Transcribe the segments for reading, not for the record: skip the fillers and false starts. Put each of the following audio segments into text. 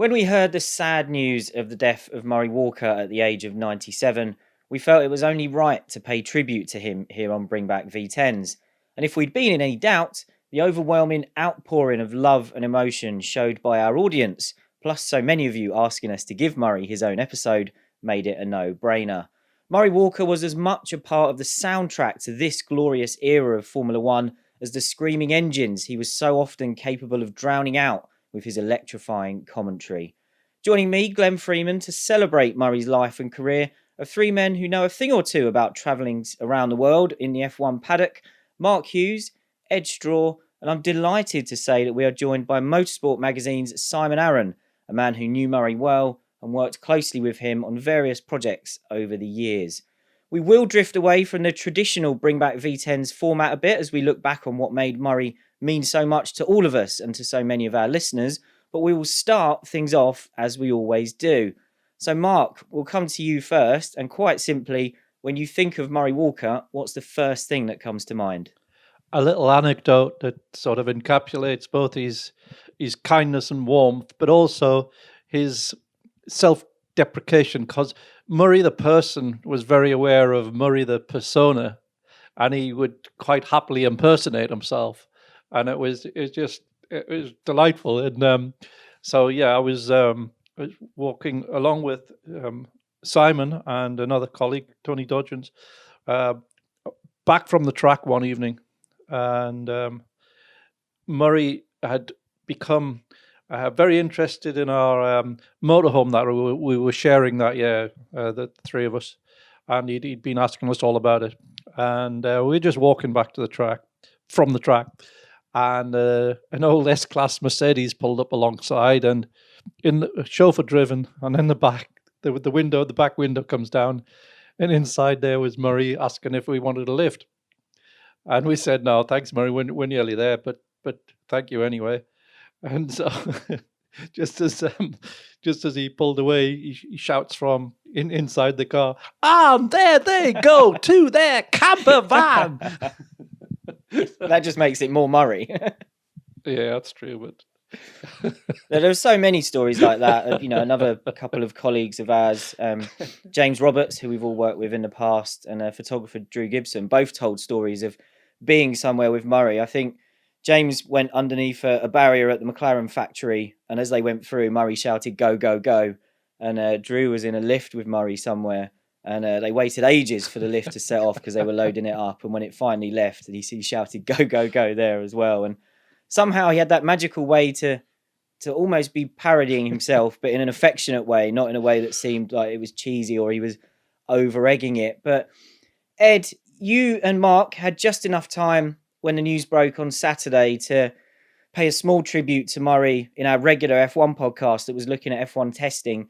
When we heard the sad news of the death of Murray Walker at the age of 97, we felt it was only right to pay tribute to him here on Bring Back V10s. And if we'd been in any doubt, the overwhelming outpouring of love and emotion showed by our audience, plus so many of you asking us to give Murray his own episode, made it a no-brainer. Murray Walker was as much a part of the soundtrack to this glorious era of Formula One as the screaming engines he was so often capable of drowning out with his electrifying commentary. Joining me, Glenn Freeman, to celebrate Murray's life and career are three men who know a thing or two about travelling around the world in the F1 paddock: Mark Hughes, Ed Straw, and I'm delighted to say that we are joined by Motorsport Magazine's Simon Arron, a man who knew Murray well and worked closely with him on various projects over the years. We will drift away from the traditional Bring Back V10s format a bit as we look back on what made Murray mean so much to all of us and to so many of our listeners, but we will start things off as we always do. So Mark, we'll come to you first, and quite simply, when you think of Murray Walker, what's the first thing that comes to mind? A little anecdote that sort of encapsulates both his kindness and warmth, but also his self-deprecation, because Murray the person was very aware of Murray the persona, and he would quite happily impersonate himself, and it was delightful. And so I was walking along with Simon and another colleague, Tony Dodgens, back from the track one evening, and Murray had become very interested in our motorhome that we were sharing that year, the three of us, and he'd been asking us all about it. And we were just walking back to the track, from the track, and an old S-Class Mercedes pulled up alongside, and in the chauffeur driven, and in the back, the back window comes down, and inside there was Murray asking if we wanted a lift. And we said, "No, thanks, Murray, we're nearly there, but thank you anyway." And so just as he pulled away, he shouts from inside the car, "And there they go to their camper van." That just makes it more Murray. Yeah, that's true. But there are so many stories like that. Another couple of colleagues of ours, James Roberts, who we've all worked with in the past, and photographer Drew Gibson, both told stories of being somewhere with Murray. I think James went underneath a barrier at the McLaren factory, and as they went through, Murray shouted, "Go, go, go." And Drew was in a lift with Murray somewhere, and they waited ages for the lift to set off because they were loading it up. And when it finally left, he shouted, "Go, go, go" there as well. And somehow he had that magical way to almost be parodying himself, but in an affectionate way, not in a way that seemed like it was cheesy or he was over-egging it. But Ed, you and Mark had just enough time when the news broke on Saturday to pay a small tribute to Murray in our regular F1 podcast that was looking at F1 testing.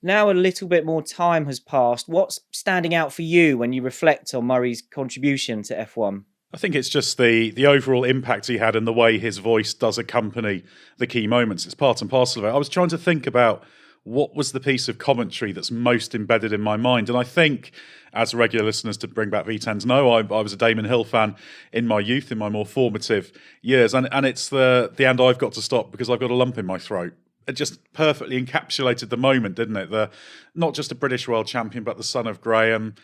Now a little bit more time has passed. What's standing out for you when you reflect on Murray's contribution to F1? I think it's just the overall impact he had and the way his voice does accompany the key moments. It's part and parcel of it. I was trying to think about what was the piece of commentary that's most embedded in my mind. And I think, as regular listeners to Bring Back V10s know, I was a Damon Hill fan in my youth, in my more formative years. And it's the "and I've got to stop because I've got a lump in my throat." It just perfectly encapsulated the moment, didn't it? Not just a British world champion, but the son of Graham.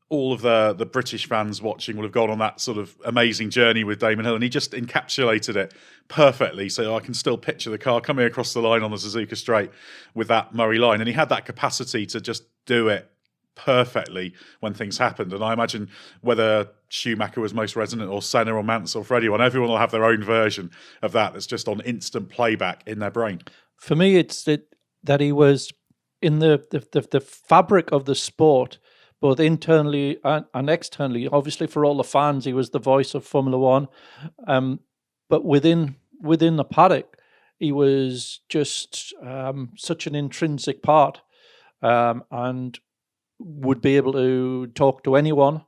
All of the British fans watching will have gone on that sort of amazing journey with Damon Hill, and he just encapsulated it perfectly. So I can still picture the car coming across the line on the Suzuka Straight with that Murray line, and he had that capacity to just do it perfectly when things happened. And I imagine whether Schumacher was most resonant, or Senna, or Mansell, or anyone, everyone will have their own version of that that's just on instant playback in their brain. For me, it's that he was in the fabric of the sport, both internally and externally. Obviously, for all the fans, he was the voice of Formula One. But within the paddock, he was just such an intrinsic part, and would be able to talk to anyone,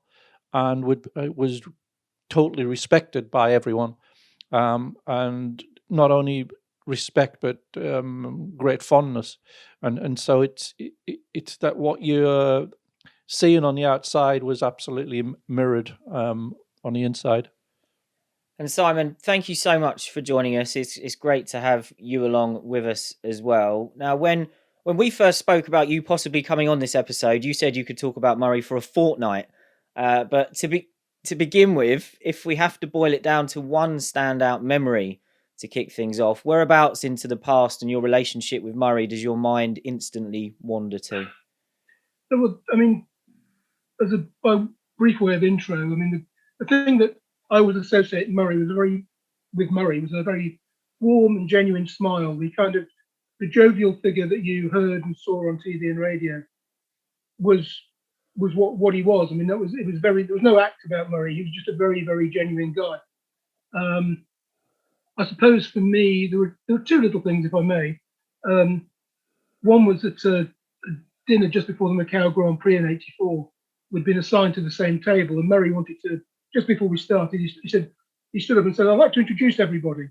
and was totally respected by everyone, and not only respect but great fondness, and so it's that what you're seeing on the outside was absolutely mirrored on the inside. And Simon, thank you so much for joining us. It's great to have you along with us as well. Now, when we first spoke about you possibly coming on this episode, you said you could talk about Murray for a fortnight. But to begin with, if we have to boil it down to one standout memory to kick things off, whereabouts into the past and your relationship with Murray does your mind instantly wander to? I mean, as a brief way of intro, I mean, the thing that I would associate with Murray was a very warm and genuine smile. The jovial figure that you heard and saw on TV and radio was what he was. I mean, there was no act about Murray. He was just a very, very genuine guy. I suppose for me, there were two little things, if I may. One was that dinner just before the Macau Grand Prix in '84, we'd been assigned to the same table, and Murray wanted to, just before we started, he stood up and said, "I'd like to introduce everybody."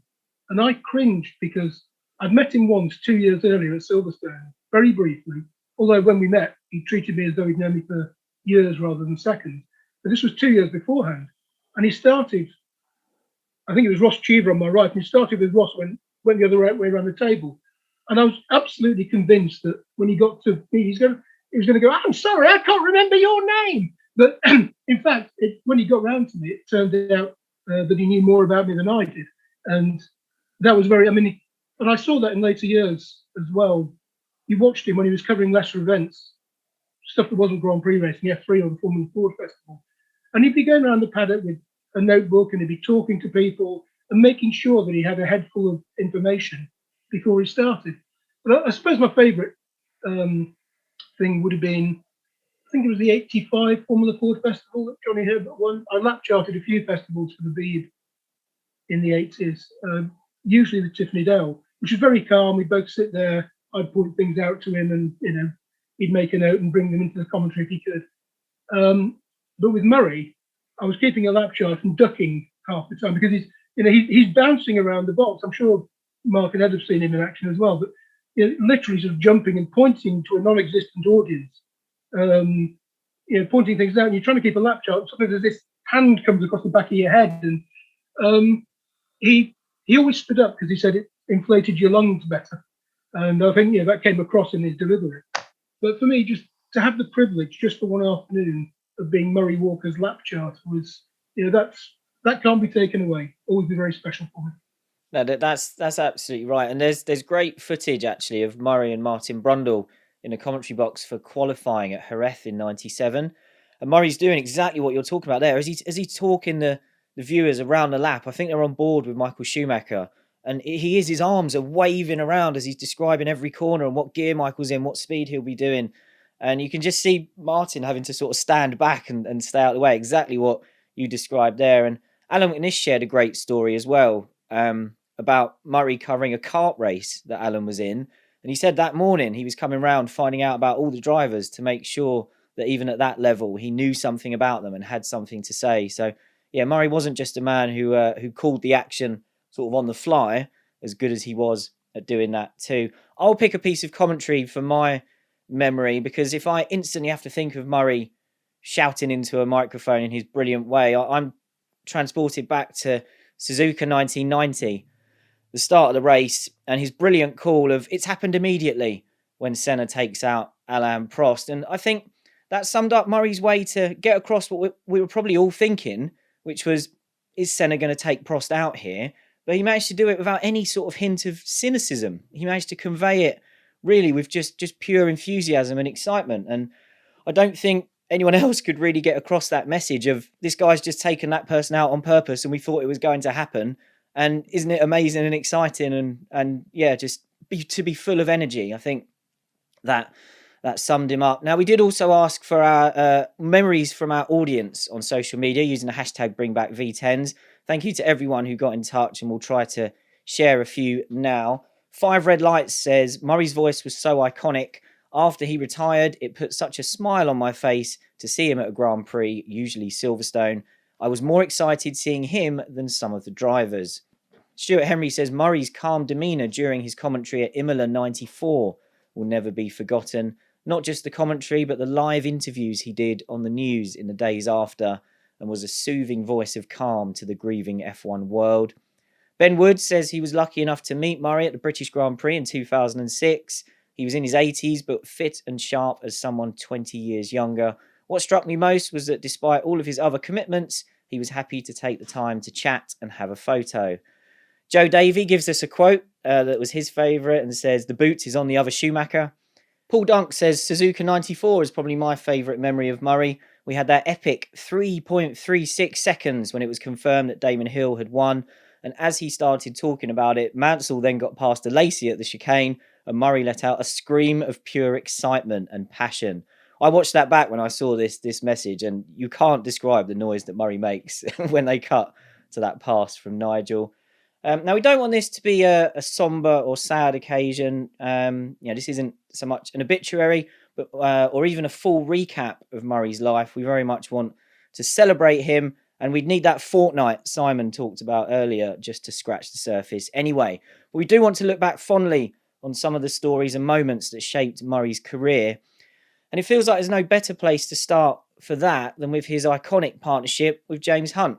And I cringed because I'd met him once 2 years earlier at Silverstone, very briefly, although when we met, he treated me as though he'd known me for years rather than seconds. But this was 2 years beforehand. And he started, I think it was Ross Cheever on my right, and he started with Ross, went the other way around the table. And I was absolutely convinced that when he got to me, he was going to go, "I'm sorry, I can't remember your name." But in fact, when he got round to me, it turned out that he knew more about me than I did. And that was and I saw that in later years as well. You watched him when he was covering lesser events, stuff that wasn't Grand Prix racing, F3 or the Formula Ford Festival. And he'd be going around the paddock with a notebook and he'd be talking to people and making sure that he had a head full of information before he started. But I suppose my favourite thing would have been, I think it was the '85 Formula Ford Festival that Johnny Herbert won. I lap charted a few festivals for the Bead in the '80s, usually with Tiffany Dell, which was very calm. We'd both sit there, I'd point things out to him and, he'd make a note and bring them into the commentary if he could. But with Murray, I was keeping a lap chart and ducking half the time because he's bouncing around the box. I'm sure Mark and Ed have seen him in action as well, but literally sort of jumping and pointing to a non-existent audience, pointing things out, and you're trying to keep a lap chart. Sometimes there's this hand comes across the back of your head, and he always stood up because he said it inflated your lungs better, and I think that came across in his delivery. But for me, just to have the privilege, just for one afternoon, of being Murray Walker's lap chart was, that can't be taken away. Always be very special for me. No, that's absolutely right. And there's great footage actually of Murray and Martin Brundle in a commentary box for qualifying at Jerez in '97. And Murray's doing exactly what you're talking about there. As he's talking the viewers around the lap, I think they're on board with Michael Schumacher. And his arms are waving around as he's describing every corner and what gear Michael's in, what speed he'll be doing. And you can just see Martin having to sort of stand back and stay out of the way, exactly what you described there. And Alan McNish shared a great story as well about Murray covering a kart race that Alan was in. And he said that morning he was coming round finding out about all the drivers to make sure that even at that level, he knew something about them and had something to say. So, yeah, Murray wasn't just a man who called the action sort of on the fly, as good as he was at doing that too. I'll pick a piece of commentary for my memory, because if I instantly have to think of Murray shouting into a microphone in his brilliant way, I'm transported back to Suzuka 1990, the start of the race, and his brilliant call of "It's happened immediately" when Senna takes out Alain Prost. And I think that summed up Murray's way to get across what we were probably all thinking, which was, is Senna going to take Prost out here? But he managed to do it without any sort of hint of cynicism. He managed to convey it really with just pure enthusiasm and excitement. And I don't think anyone else could really get across that message of, this guy's just taken that person out on purpose and we thought it was going to happen. And isn't it amazing and exciting and yeah, just to be full of energy. I think that summed him up. Now, we did also ask for our memories from our audience on social media using the hashtag BringBackV10s. Thank you to everyone who got in touch, and we'll try to share a few now. 5 Red Lights says, Murray's voice was so iconic. After he retired, it put such a smile on my face to see him at a Grand Prix, usually Silverstone. I was more excited seeing him than some of the drivers. Stuart Henry says, Murray's calm demeanour during his commentary at Imola 94 will never be forgotten. Not just the commentary, but the live interviews he did on the news in the days after. and was a soothing voice of calm to the grieving F1 world. Ben Wood says he was lucky enough to meet Murray at the British Grand Prix in 2006. He was in his 80s, but fit and sharp as someone 20 years younger. What struck me most was that despite all of his other commitments, he was happy to take the time to chat and have a photo. Joe Davey gives us a quote that was his favourite and says, "The boot is on the other Schumacher." Paul Dunk says, "Suzuka 94 is probably my favourite memory of Murray. We had that epic 3.36 seconds when it was confirmed that Damon Hill had won. And as he started talking about it, Mansell then got past a Lacey at the chicane and Murray let out a scream of pure excitement and passion." I watched that back when I saw this message, and you can't describe the noise that Murray makes when they cut to that pass from Nigel. Now, we don't want this to be a somber or sad occasion. This isn't so much an obituary, but or even a full recap of Murray's life. We very much want to celebrate him, and we'd need that fortnight Simon talked about earlier just to scratch the surface. Anyway, we do want to look back fondly on some of the stories and moments that shaped Murray's career. And it feels like there's no better place to start for that than with his iconic partnership with James Hunt.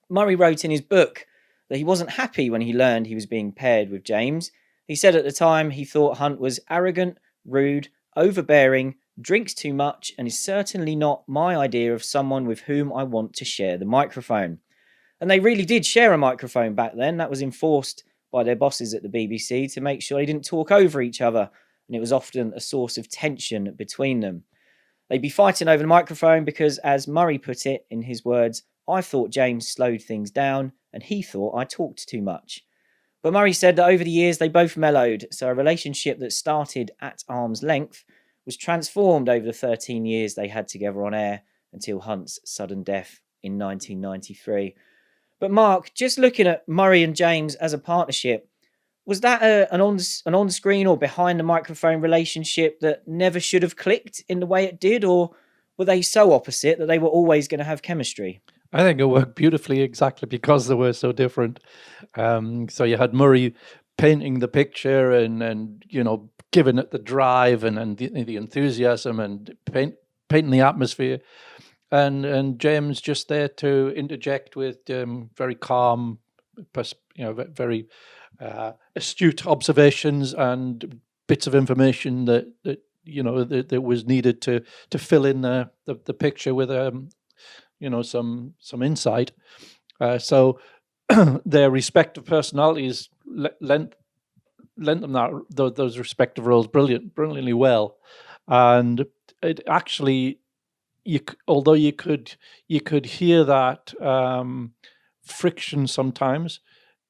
Murray wrote in his book that he wasn't happy when he learned he was being paired with James. He said at the time he thought Hunt was arrogant, rude, overbearing, drinks too much, and is certainly not my idea of someone with whom I want to share the microphone. And they really did share a microphone back then. That was enforced by their bosses at the BBC to make sure they didn't talk over each other, and it was often a source of tension between them. They'd be fighting over the microphone because, as Murray put it in his words, "I thought James slowed things down and he thought I talked too much." But Murray said that over the years they both mellowed, so a relationship that started at arm's length was transformed over the 13 years they had together on air until Hunt's sudden death in 1993. But Mark, just looking at Murray and James as a partnership, was that an on-screen or behind-the-microphone relationship that never should have clicked in the way it did, or were they so opposite that they were always going to have chemistry? I think it worked beautifully exactly because they were so different. So you had Murray painting the picture and giving it the drive and the enthusiasm and painting the atmosphere, and James just there to interject with very calm, very astute observations and bits of information that was needed to fill in the picture with some insight. So their respective personalities lent them those respective roles brilliantly well, and it actually, although you could hear that friction sometimes,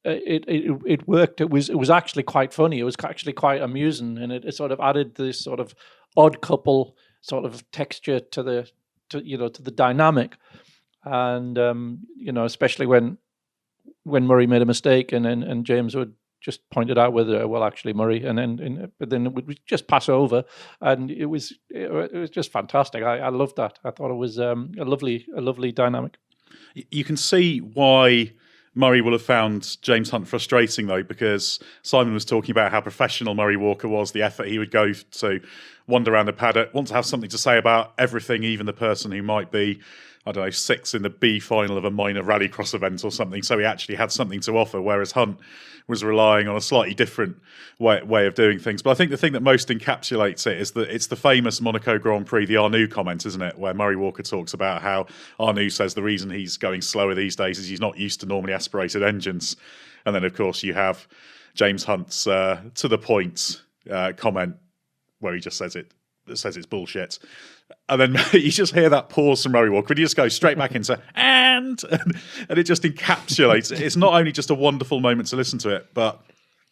it worked. It was actually quite funny. It was actually quite amusing, and it sort of added this sort of odd couple sort of texture to the dynamic, and especially when Murray made a mistake and James would just point it out with actually Murray, but then it would just pass over, and it was just fantastic. I loved that. I thought it was a lovely dynamic. You can see why Murray will have found James Hunt frustrating, though, because Simon was talking about how professional Murray Walker was, the effort he would go to wander around the paddock, want to have something to say about everything, even the person who might be, I don't know, sixth in the B final of a minor rallycross event or something. So he actually had something to offer, whereas Hunt was relying on a slightly different way of doing things. But I think the thing that most encapsulates it is that it's the famous Monaco Grand Prix, the Arnoux comment, isn't it? Where Murray Walker talks about how Arnoux says the reason he's going slower these days is he's not used to normally aspirated engines. And then, of course, you have James Hunt's to the point comment where he just says it's bullshit. And then you just hear that pause from Murray Walker, and you just go straight back into and it just encapsulates it. It's not only just a wonderful moment to listen to it, but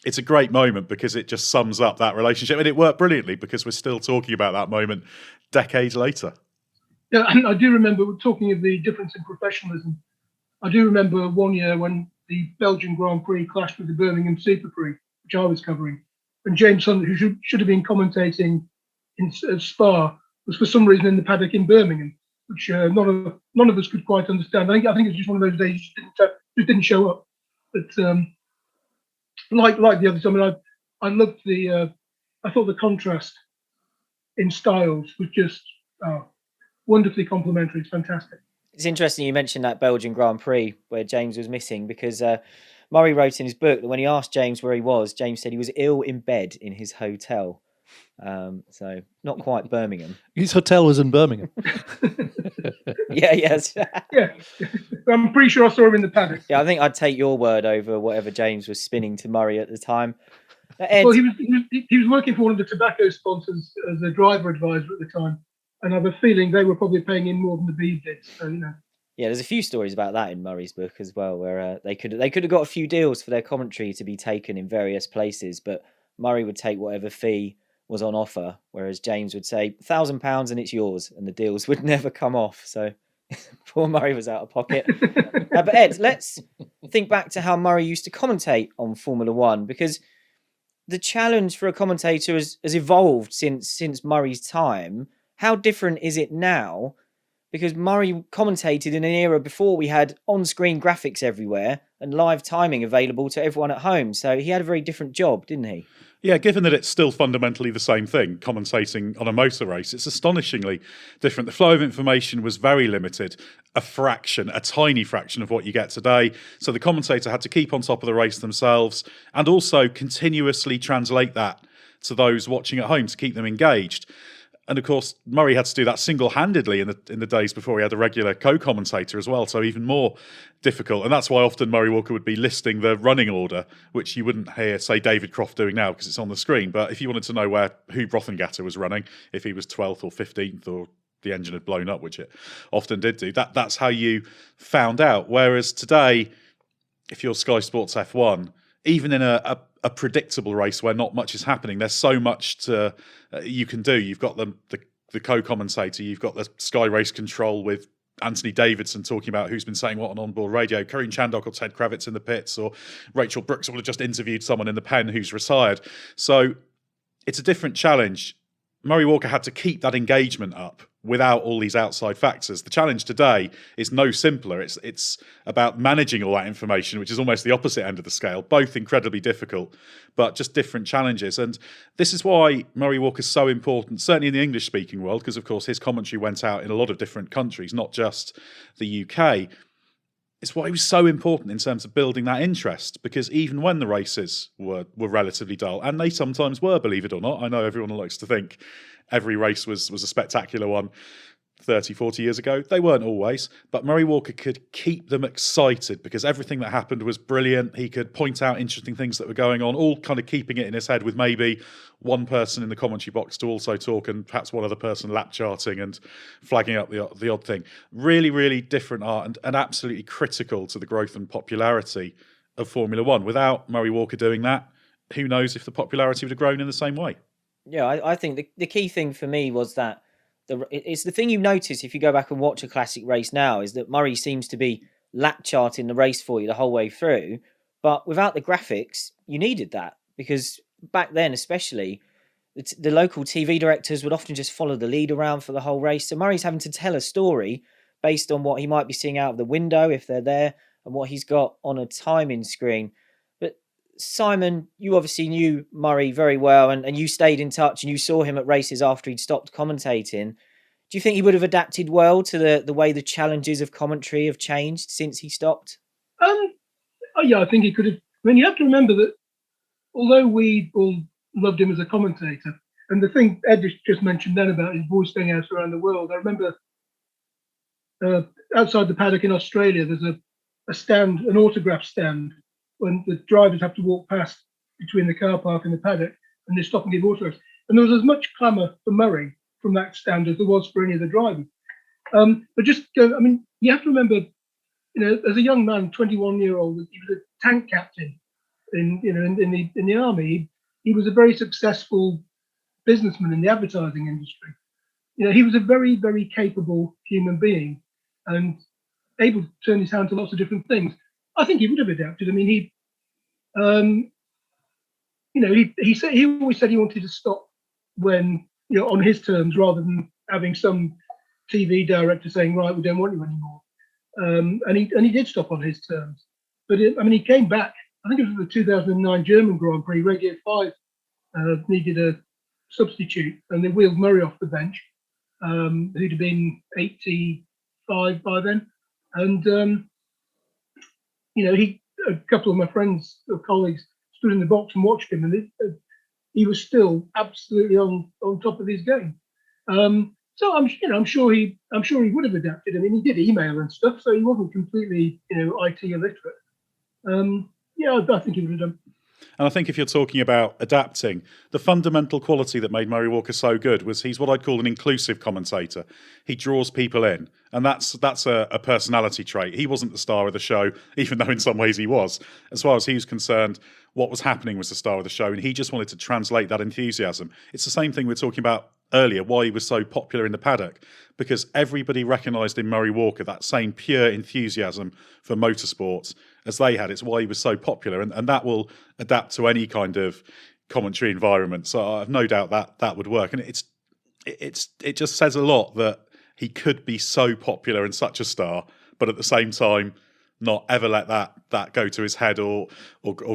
it's a great moment because it just sums up that relationship, and it worked brilliantly because we're still talking about that moment decades later. Yeah, and I do remember talking of the difference in professionalism. I do remember one year when the Belgian Grand Prix clashed with the Birmingham Super Prix, which I was covering, and James Hunt, who should have been commentating in Spa, was for some reason in the paddock in Birmingham, which none of us could quite understand. I think it's just one of those days you didn't show up. But like the others, I mean, I loved I thought the contrast in styles was just wonderfully complementary. It's fantastic. It's interesting you mentioned that Belgian Grand Prix where James was missing, because Murray wrote in his book that when he asked James where he was, James said he was ill in bed in his hotel. So not quite Birmingham. His hotel was in Birmingham. Yes. Yeah, I'm pretty sure I saw him in the paddock. Yeah, I think I'd take your word over whatever James was spinning to Murray at the time. Ed, Well, he was working for one of the tobacco sponsors as a driver advisor at the time, and I have a feeling they were probably paying him more than the Beeb did. So yeah, there's a few stories about that in Murray's book as well, where they could have got a few deals for their commentary to be taken in various places, but Murray would take whatever fee was on offer, whereas James would say £1,000 and it's yours, and the deals would never come off. So poor Murray was out of pocket. But Ed, let's think back to how Murray used to commentate on Formula One, because the challenge for a commentator has evolved since Murray's time. How different is it now? Because Murray commentated in an era before we had on-screen graphics everywhere and live timing available to everyone at home. So he had a very different job, didn't he? Yeah, given that it's still fundamentally the same thing, commentating on a motor race, it's astonishingly different. The flow of information was very limited, a tiny fraction of what you get today. So the commentator had to keep on top of the race themselves and also continuously translate that to those watching at home to keep them engaged. And of course, Murray had to do that single-handedly in the days before he had a regular co-commentator as well, so even more difficult. And that's why often Murray Walker would be listing the running order, which you wouldn't hear, say, David Croft doing now because it's on the screen. But if you wanted to know who Brothengatter was running, if he was 12th or 15th or the engine had blown up, which it often did do, that's how you found out. Whereas today, if you're Sky Sports F1, even in a predictable race where not much is happening, there's so much you can do. You've got the co-commentator, you've got the Sky Race Control with Anthony Davidson talking about who's been saying what on onboard radio. Karine Chandok or Ted Kravitz in the pits, or Rachel Brooks will have just interviewed someone in the pen who's retired. So it's a different challenge. Murray Walker had to keep that engagement up without all these outside factors. The challenge today is no simpler. It's about managing all that information, which is almost the opposite end of the scale. Both incredibly difficult, but just different challenges. And this is why Murray Walker is so important, certainly in the English-speaking world, because, of course, his commentary went out in a lot of different countries, not just the UK. It's why he was so important in terms of building that interest, because even when the races were relatively dull, and they sometimes were, believe it or not, I know everyone likes to think every race was a spectacular one 30, 40 years ago. They weren't always, but Murray Walker could keep them excited because everything that happened was brilliant. He could point out interesting things that were going on, all kind of keeping it in his head with maybe one person in the commentary box to also talk and perhaps one other person lap charting and flagging up the odd thing. Really, really different art and absolutely critical to the growth and popularity of Formula One. Without Murray Walker doing that, who knows if the popularity would have grown in the same way. Yeah, I think the key thing for me was that it's the thing you notice if you go back and watch a classic race now, is that Murray seems to be lap charting the race for you the whole way through. But without the graphics, you needed that, because back then especially, the local TV directors would often just follow the lead around for the whole race. So Murray's having to tell a story based on what he might be seeing out of the window if they're there and what he's got on a timing screen. Simon, you obviously knew Murray very well, and you stayed in touch and you saw him at races after he'd stopped commentating. Do you think he would have adapted well to the way the challenges of commentary have changed since he stopped? Yeah, I think he could have. I mean, you have to remember that although we all loved him as a commentator, and the thing Ed just mentioned then about his voice going out around the world, I remember outside the paddock in Australia, there's a stand, an autograph stand, when the drivers have to walk past between the car park and the paddock, and they stop and give autographs. And there was as much clamour for Murray from that stand as there was for any of the drivers. But you have to remember, as a young man, 21-year-old, he was a tank captain in the army. He was a very successful businessman in the advertising industry. He was a very, very capable human being and able to turn his hand to lots of different things. I think he would have adapted. I mean, he always said he wanted to stop when, on his terms, rather than having some TV director saying, right, we don't want you anymore. And he did stop on his terms. But he came back. I think it was the 2009 German Grand Prix. Radio 5 needed a substitute, and they wheeled Murray off the bench, who'd have been 85 by then, and a couple of my friends or colleagues stood in the box and watched him, and he was still absolutely on top of his game. So I'm sure he would have adapted. I mean, he did email and stuff, so he wasn't completely IT illiterate. I think he would have done. And I think if you're talking about adapting, the fundamental quality that made Murray Walker so good was he's what I'd call an inclusive commentator. He draws people in, and that's a personality trait. He wasn't the star of the show, even though in some ways he was. As far as he was concerned, what was happening was the star of the show, and he just wanted to translate that enthusiasm. It's the same thing we were talking about earlier, why he was so popular in the paddock, because everybody recognised in Murray Walker that same pure enthusiasm for motorsports as they had. It's why he was so popular, and that will adapt to any kind of commentary environment. So I've no doubt that would work, and it just says a lot that he could be so popular and such a star, but at the same time not ever let that go to his head or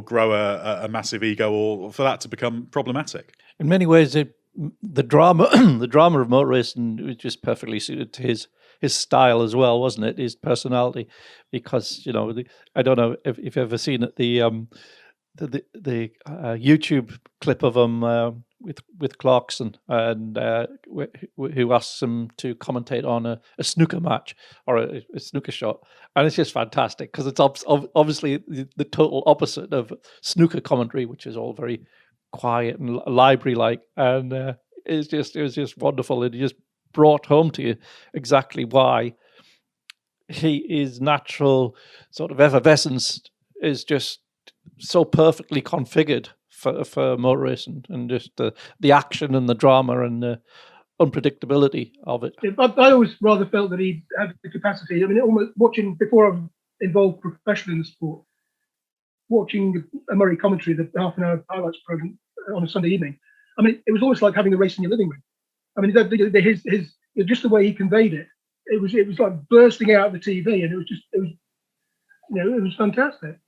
grow a massive ego, or for that to become problematic. In many ways, the drama of motor racing was just perfectly suited to his style as well, wasn't it? His personality, because I don't know if you've ever seen it, the YouTube clip of him with Clarkson, and who asks him to commentate on a snooker match or a snooker shot, and it's just fantastic because it's obviously the total opposite of snooker commentary, which is all very quiet and library-like, and it was just wonderful. It just brought home to you exactly why his natural sort of effervescence is just so perfectly configured for motor racing, and just the action and the drama and the unpredictability of it. I always rather felt that he had the capacity. I mean, almost watching, before I was involved professionally in the sport, watching a Murray commentary, the half-an-hour highlights program on a Sunday evening, I mean, it was almost like having a race in your living room. I mean, his just the way he conveyed it, it was like bursting out of the TV, and it was fantastic.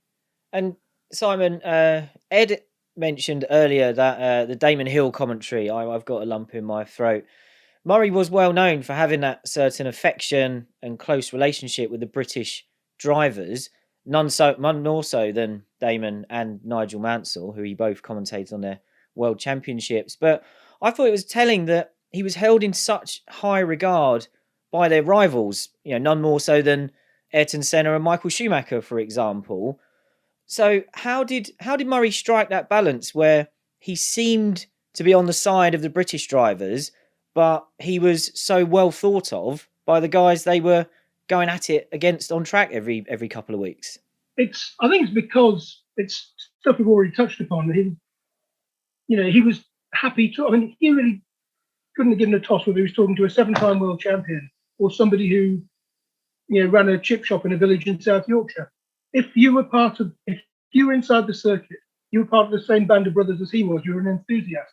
And Simon, Ed mentioned earlier that the Damon Hill commentary, I've got a lump in my throat. Murray was well known for having that certain affection and close relationship with the British drivers, none more so than Damon and Nigel Mansell, who he both commentated on their world championships. But I thought it was telling that he was held in such high regard by their rivals, none more so than Ayrton Senna and Michael Schumacher, for example. So how did Murray strike that balance where he seemed to be on the side of the British drivers, but he was so well thought of by the guys they were going at it against on track every couple of weeks? I think it's because it's stuff we've already touched upon. He was happy to. I mean, he really couldn't have given a toss whether he was talking to a 7-time world champion or somebody who, ran a chip shop in a village in South Yorkshire. If you were inside the circuit, you were part of the same band of brothers as he was. You were an enthusiast,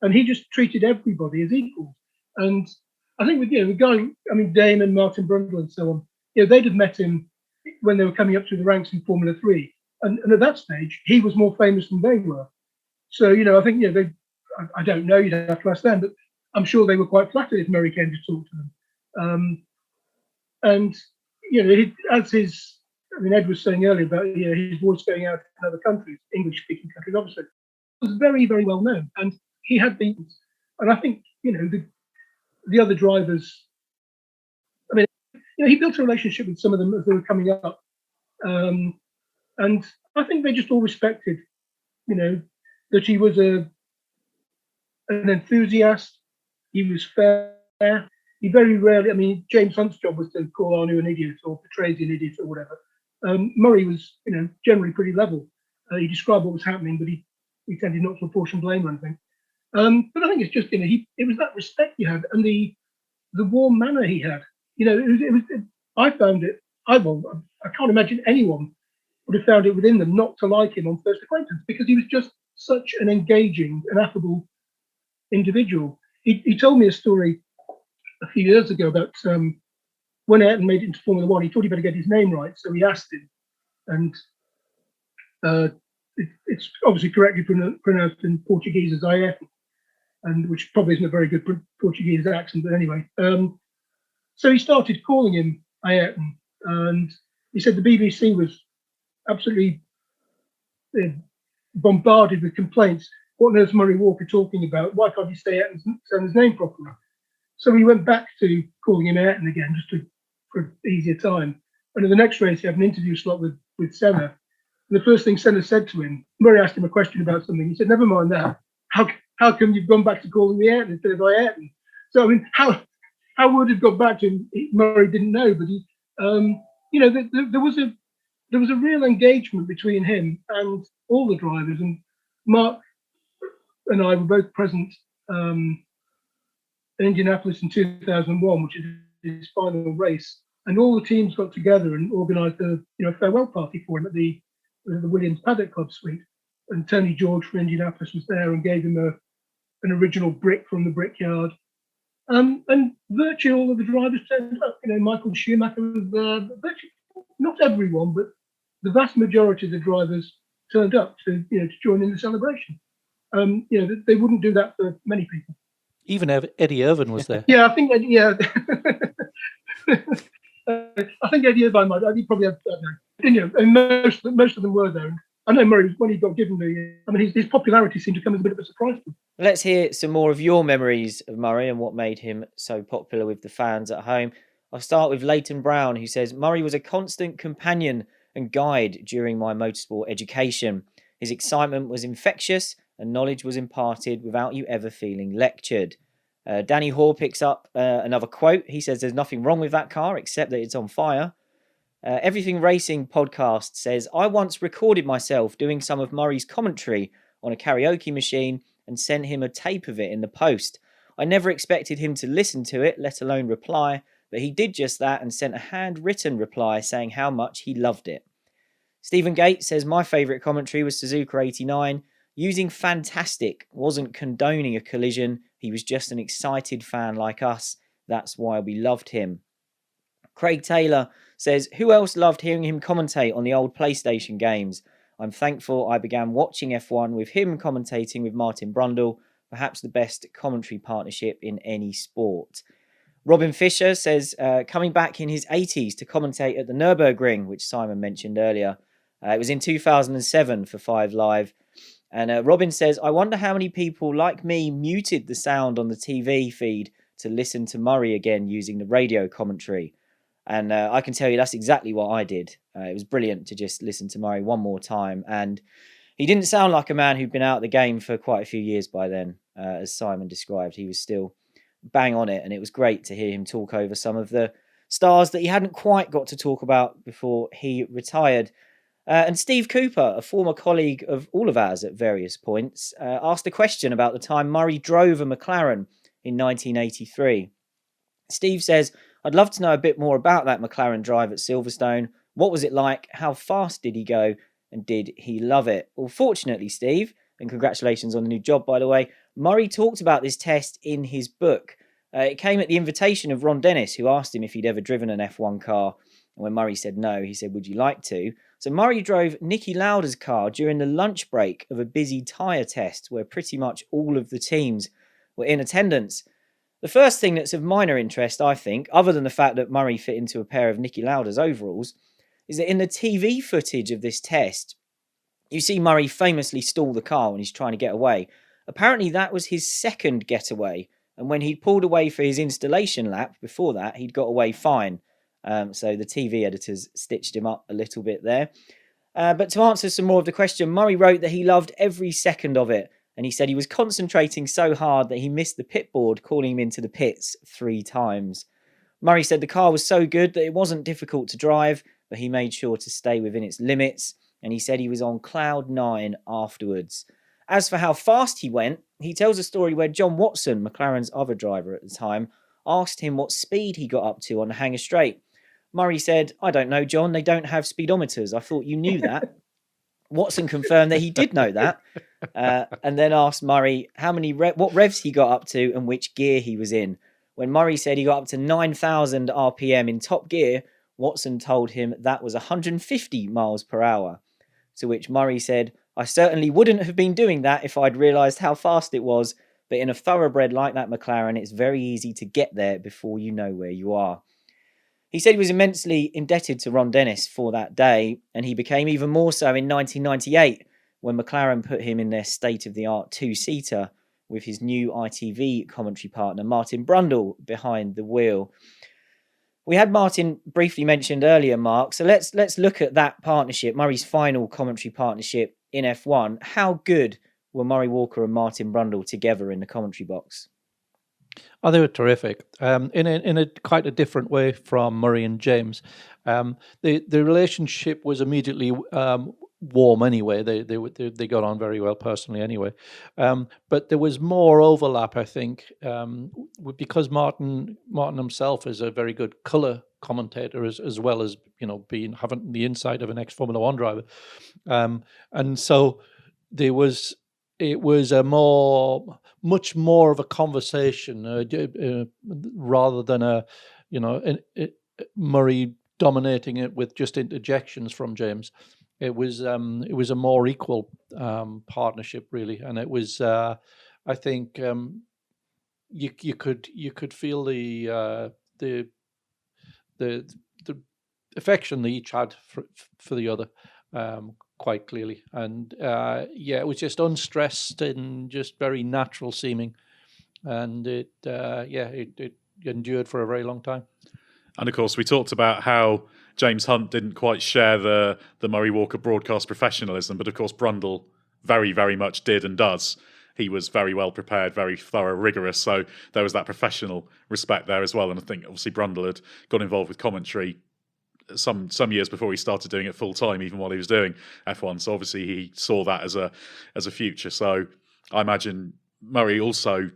and he just treated everybody as equals. And I think with the guy, I mean, Damon, Martin Brundle, and so on, they'd have met him when they were coming up through the ranks in Formula 3, and at that stage, he was more famous than they were. So I think I don't know. You'd have to ask them, but I'm sure they were quite flattered if Murray came to talk to them. And Ed was saying earlier about his voice going out in other countries, English-speaking countries, obviously, it was very, very well known, and he had been. And I think the other drivers. I mean, he built a relationship with some of them as they were coming up, and I think they just all respected, that he was an enthusiast. He was fair. He very rarely. I mean, James Hunt's job was to call Arno an idiot or portray an idiot or whatever. Murray was, generally pretty level. He described what was happening, but he tended not to apportion blame or anything. But I think it's just, it was that respect he had and the warm manner he had. I found it. I can't imagine anyone would have found it within them not to like him on first acquaintance, because he was just such an engaging and affable individual. He told me a story a few years ago about when Ayrton made it into Formula One. He thought he better get his name right, so he asked him, and it's obviously correctly pronounced in Portuguese as Ayrton, and which probably isn't a very good Portuguese accent, but anyway. So he started calling him Ayrton, and he said the BBC was absolutely bombarded with complaints. What on earth is Murray Walker talking about? Why can't he say Ayrton's name properly? So he went back to calling him Ayrton again, just for an easier time. And in the next race, he had an interview slot with Senna. And the first thing Senna said to him, Murray asked him a question about something. He said, "Never mind that. How come you've gone back to calling me Ayrton instead of Ayrton?" So I mean, how would have got back to him? Murray didn't know, but he, there was a real engagement between him and all the drivers. And Mark and I were both present in Indianapolis in 2001, which is his final race. And all the teams got together and organised a farewell party for him at the Williams Paddock Club suite. And Tony George from Indianapolis was there and gave him an original brick from the brickyard. And virtually all of the drivers turned up. Michael Schumacher was there. Virtually, not everyone, but the vast majority of the drivers turned up to join in the celebration. They wouldn't do that for many people. Even Eddie Irvine was there. Yeah, I think. Yeah, I think Eddie Irvine might. He probably had. And most of them were there. I know Murray, when he got given his popularity seemed to come as a bit of a surprise to him. Let's hear some more of your memories of Murray and what made him so popular with the fans at home. I'll start with Leighton Brown, who says, Murray was a constant companion and guide during my motorsport education. His excitement was infectious and knowledge was imparted without you ever feeling lectured. Danny Hoare picks up another quote. He says, there's nothing wrong with that car except that it's on fire. Everything Racing podcast says, I once recorded myself doing some of Murray's commentary on a karaoke machine and sent him a tape of it in the post. I never expected him to listen to it, let alone reply, but he did just that and sent a handwritten reply saying how much he loved it. Stephen Gates says, my favourite commentary was Suzuka 89. Using fantastic, wasn't condoning a collision. He was just an excited fan like us. That's why we loved him. Craig Taylor says, who else loved hearing him commentate on the old PlayStation games? I'm thankful I began watching F1 with him commentating with Martin Brundle, perhaps the best commentary partnership in any sport. Robin Fisher says, coming back in his 80s to commentate at the Nürburgring, which Simon mentioned earlier. It was in 2007 for 5 Live. And Robin says, I wonder how many people like me muted the sound on the TV feed to listen to Murray again using the radio commentary. And I can tell you that's exactly what I did. It was brilliant to just listen to Murray one more time. And he didn't sound like a man who'd been out of the game for quite a few years by then, as Simon described. He was still bang on it. And it was great to hear him talk over some of the stars that he hadn't quite got to talk about before he retired. And Steve Cooper, a former colleague of all of ours at various points, asked a question about the time Murray drove a McLaren in 1983. Steve says, I'd love to know a bit more about that McLaren drive at Silverstone. What was it like? How fast did he go? And did he love it? Well, fortunately, Steve, and congratulations on the new job, by the way, Murray talked about this test in his book. It came at the invitation of Ron Dennis, who asked him if he'd ever driven an F1 car. And when Murray said no, he said, would you like to? So Murray drove Niki Lauda's car during the lunch break of a busy tyre test where pretty much all of the teams were in attendance. The first thing that's of minor interest, I think, other than the fact that Murray fit into a pair of Niki Lauda's overalls, is that in the TV footage of this test, you see Murray famously stall the car when he's trying to get away. Apparently that was his second getaway, and when he'd pulled away for his installation lap before that, he'd got away fine. So the TV editors stitched him up a little bit there. But to answer some more of the question, Murray wrote that he loved every second of it. And he said he was concentrating so hard that he missed the pit board calling him into the pits 3 times. Murray said the car was so good that it wasn't difficult to drive, but he made sure to stay within its limits. And he said he was on cloud 9 afterwards. As for how fast he went, he tells a story where John Watson, McLaren's other driver at the time, asked him what speed he got up to on the Hangar Straight. Murray said, I don't know, John, they don't have speedometers. I thought you knew that. Watson confirmed that he did know that, and then asked Murray what revs he got up to and which gear he was in. When Murray said he got up to 9,000 RPM in top gear, Watson told him that was 150 miles per hour. To which Murray said, I certainly wouldn't have been doing that if I'd realised how fast it was, but in a thoroughbred like that McLaren, it's very easy to get there before you know where you are. He said he was immensely indebted to Ron Dennis for that day, and he became even more so in 1998 when McLaren put him in their state-of-the-art two-seater with his new ITV commentary partner, Martin Brundle, behind the wheel. We had Martin briefly mentioned earlier, Mark, so let's look at that partnership, Murray's final commentary partnership in F1. How good were Murray Walker and Martin Brundle together in the commentary box? Oh, they were terrific. In a quite a different way from Murray and James. The relationship was immediately warm anyway. They got on very well personally anyway. But there was more overlap, I think, because Martin himself is a very good colour commentator as well as having the insight of an ex-Formula One driver, and so it was much more of a conversation rather than Murray dominating it with just interjections from James. It was a more equal partnership, really, and it was I think you could feel the affection they each had for the other quite clearly, and it was just unstressed and just very natural seeming, and it endured for a very long time. And of course, we talked about how James Hunt didn't quite share the Murray Walker broadcast professionalism, but of course Brundle very, very much did and does. He was very well prepared, very thorough, rigorous, so there was that professional respect there as well. And I think obviously Brundle had got involved with commentary some years before he started doing it full time, even while he was doing F1. So obviously he saw that as a future. So I imagine Murray also,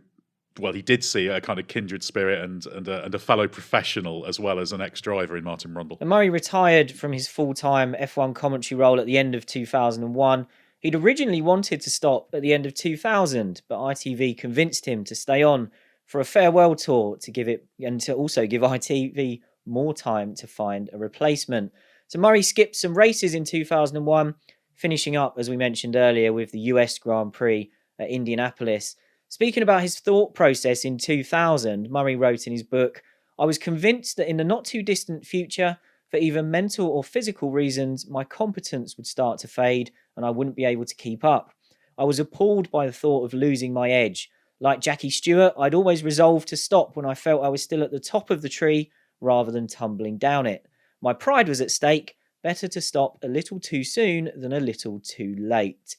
well, he did see a kind of kindred spirit and a fellow professional as well as an ex-driver in Martin Brundle. And Murray retired from his full-time F1 commentary role at the end of 2001. He'd originally wanted to stop at the end of 2000, but ITV convinced him to stay on for a farewell tour to also give ITV more time to find a replacement. So Murray skipped some races in 2001, finishing up, as we mentioned earlier, with the US Grand Prix at Indianapolis. Speaking about his thought process in 2000, Murray wrote in his book, "I was convinced that in the not too distant future, for either mental or physical reasons, my competence would start to fade and I wouldn't be able to keep up. I was appalled by the thought of losing my edge. Like Jackie Stewart, I'd always resolved to stop when I felt I was still at the top of the tree rather than tumbling down it. My pride was at stake. Better to stop a little too soon than a little too late."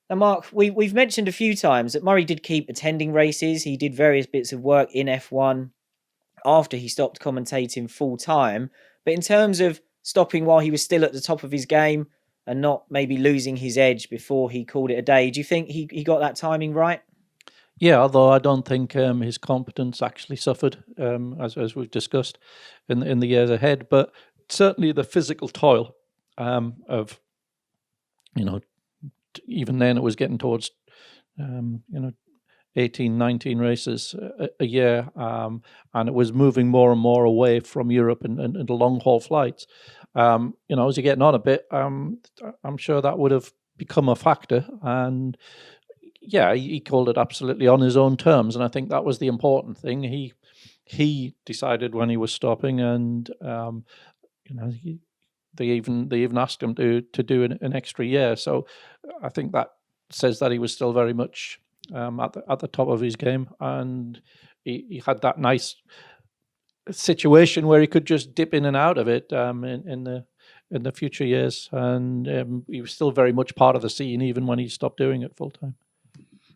Now, Mark, we've mentioned a few times that Murray did keep attending races. He did various bits of work in F1 after he stopped commentating full time. But in terms of stopping while he was still at the top of his game and not maybe losing his edge before he called it a day, do you think he got that timing right? Yeah, although I don't think his competence actually suffered, as we've discussed in the years ahead. But certainly the physical toil of, even then it was getting towards, 18, 19 races a year, and it was moving more and more away from Europe and the long haul flights. As you're getting on a bit, I'm sure that would have become a factor. And yeah, he called it absolutely on his own terms, and I think that was the important thing. He decided when he was stopping, and they even asked him to do an extra year. So I think that says that he was still very much at the top of his game, and he had that nice situation where he could just dip in and out of it in the future years, and he was still very much part of the scene even when he stopped doing it full time.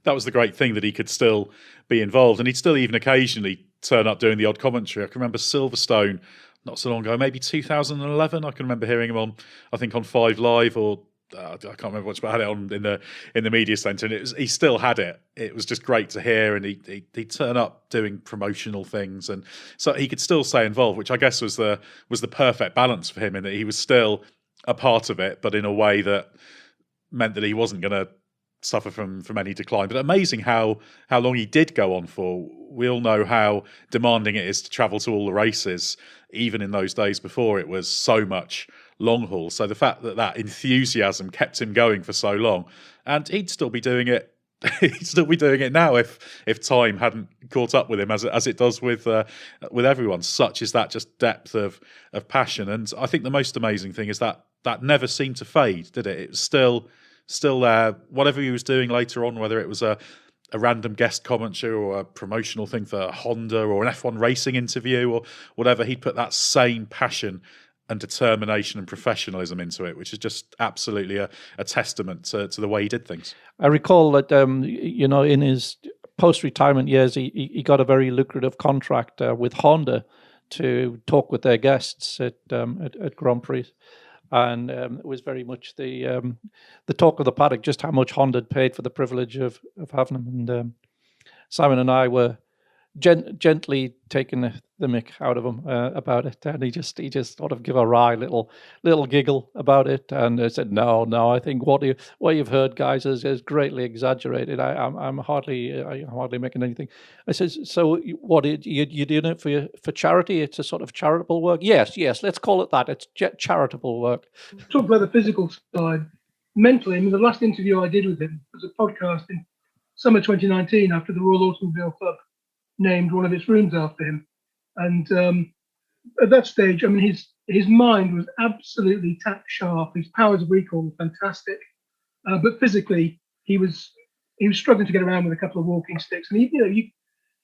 That was the great thing, that he could still be involved, and he'd still even occasionally turn up doing the odd commentary. I can remember Silverstone not so long ago, maybe 2011. I can remember hearing him on 5 Live, or I can't remember much, but I had it on in the media centre, and he still had it. It was just great to hear, and he'd turn up doing promotional things, and so he could still stay involved, which I guess was the perfect balance for him, in that he was still a part of it, but in a way that meant that he wasn't going to suffer from any decline. But amazing how long he did go on for. We all know how demanding it is to travel to all the races, even in those days before it was so much long haul. So the fact that enthusiasm kept him going for so long, and he'd still be doing it he'd still be doing it now if time hadn't caught up with him as it does with everyone. Such is that just depth of passion. And I think the most amazing thing is that never seemed to fade, did it? It was still there. Whatever he was doing later on, whether it was a random guest commentary or a promotional thing for Honda or an F1 racing interview or whatever, he'd put that same passion and determination and professionalism into it, which is just absolutely a testament to the way he did things. I recall that, in his post-retirement years, he got a very lucrative contract with Honda to talk with their guests at Grand Prix. And it was very much the talk of the paddock, just how much Honda had paid for the privilege of having him. And Simon and I were gently taking the mick out of him about it, and he just sort of gave a wry little giggle about it, and I said, no, I think what you've heard, guys, is greatly exaggerated. I'm hardly making anything. I said, so what you doing it for charity? It's a sort of charitable work. Yes, let's call it that. It's charitable work. Talk about the physical side. Mentally, I mean, the last interview I did with him was a podcast in summer 2019 after the Royal Automobile Club named one of its rooms after him. And at that stage, I mean, his mind was absolutely tack sharp. His powers of recall were fantastic. But physically, he was struggling to get around with a couple of walking sticks. And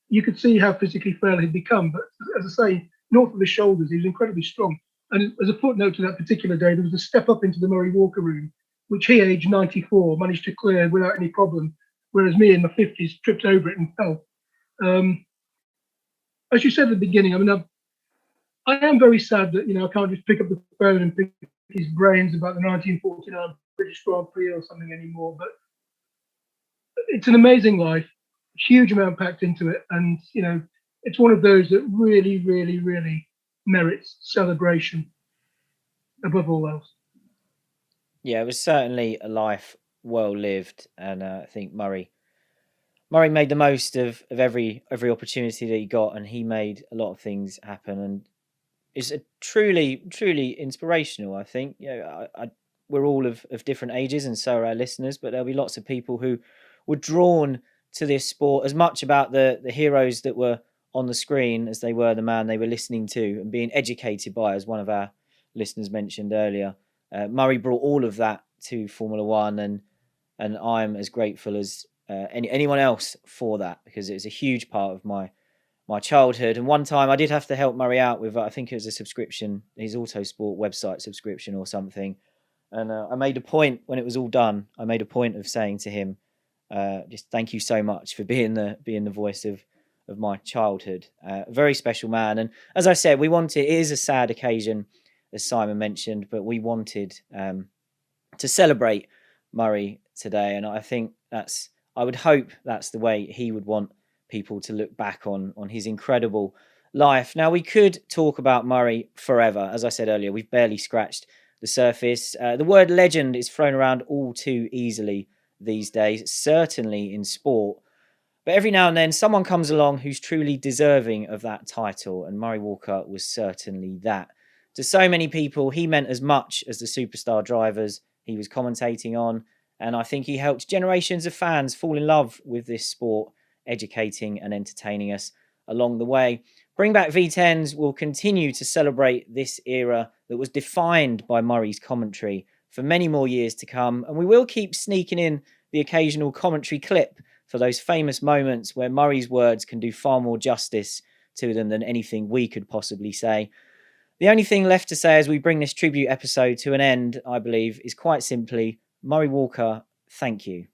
you could see how physically frail he'd become. But as I say, north of his shoulders, he was incredibly strong. And as a footnote to that particular day, there was a step up into the Murray Walker room, which he, aged 94, managed to clear without any problem, whereas me in my 50s tripped over it and fell. As you said at the beginning, I mean, I am very sad that I can't just pick up the phone and pick his brains about the 1949 British Grand Prix or something anymore. But it's an amazing life, huge amount packed into it, and it's one of those that really, really, really merits celebration above all else. Yeah, it was certainly a life well lived, and I think Murray made the most of every opportunity that he got, and he made a lot of things happen, and it's a truly inspirational. I think we're all of different ages, and so are our listeners, but there'll be lots of people who were drawn to this sport as much about the heroes that were on the screen as they were the man they were listening to and being educated by, as one of our listeners mentioned earlier. Murray brought all of that to Formula One, and I'm as grateful as anyone else for that, because it was a huge part of my childhood. And one time I did have to help Murray out with, I think it was a subscription, his Autosport website subscription or something. And I made a point, when it was all done, I made a point of saying to him, just thank you so much for being the voice of my childhood. Very special man. And as I said, it is a sad occasion, as Simon mentioned, but we wanted to celebrate Murray today. And I think I would hope that's the way he would want people to look back on his incredible life. Now, we could talk about Murray forever. As I said earlier, we've barely scratched the surface. The word legend is thrown around all too easily these days, certainly in sport. But every now and then, someone comes along who's truly deserving of that title, and Murray Walker was certainly that. To so many people, he meant as much as the superstar drivers he was commentating on. And I think he helped generations of fans fall in love with this sport, educating and entertaining us along the way. Bring Back V10s will continue to celebrate this era that was defined by Murray's commentary for many more years to come. And we will keep sneaking in the occasional commentary clip for those famous moments where Murray's words can do far more justice to them than anything we could possibly say. The only thing left to say as we bring this tribute episode to an end, I believe, is quite simply, Murray Walker, thank you.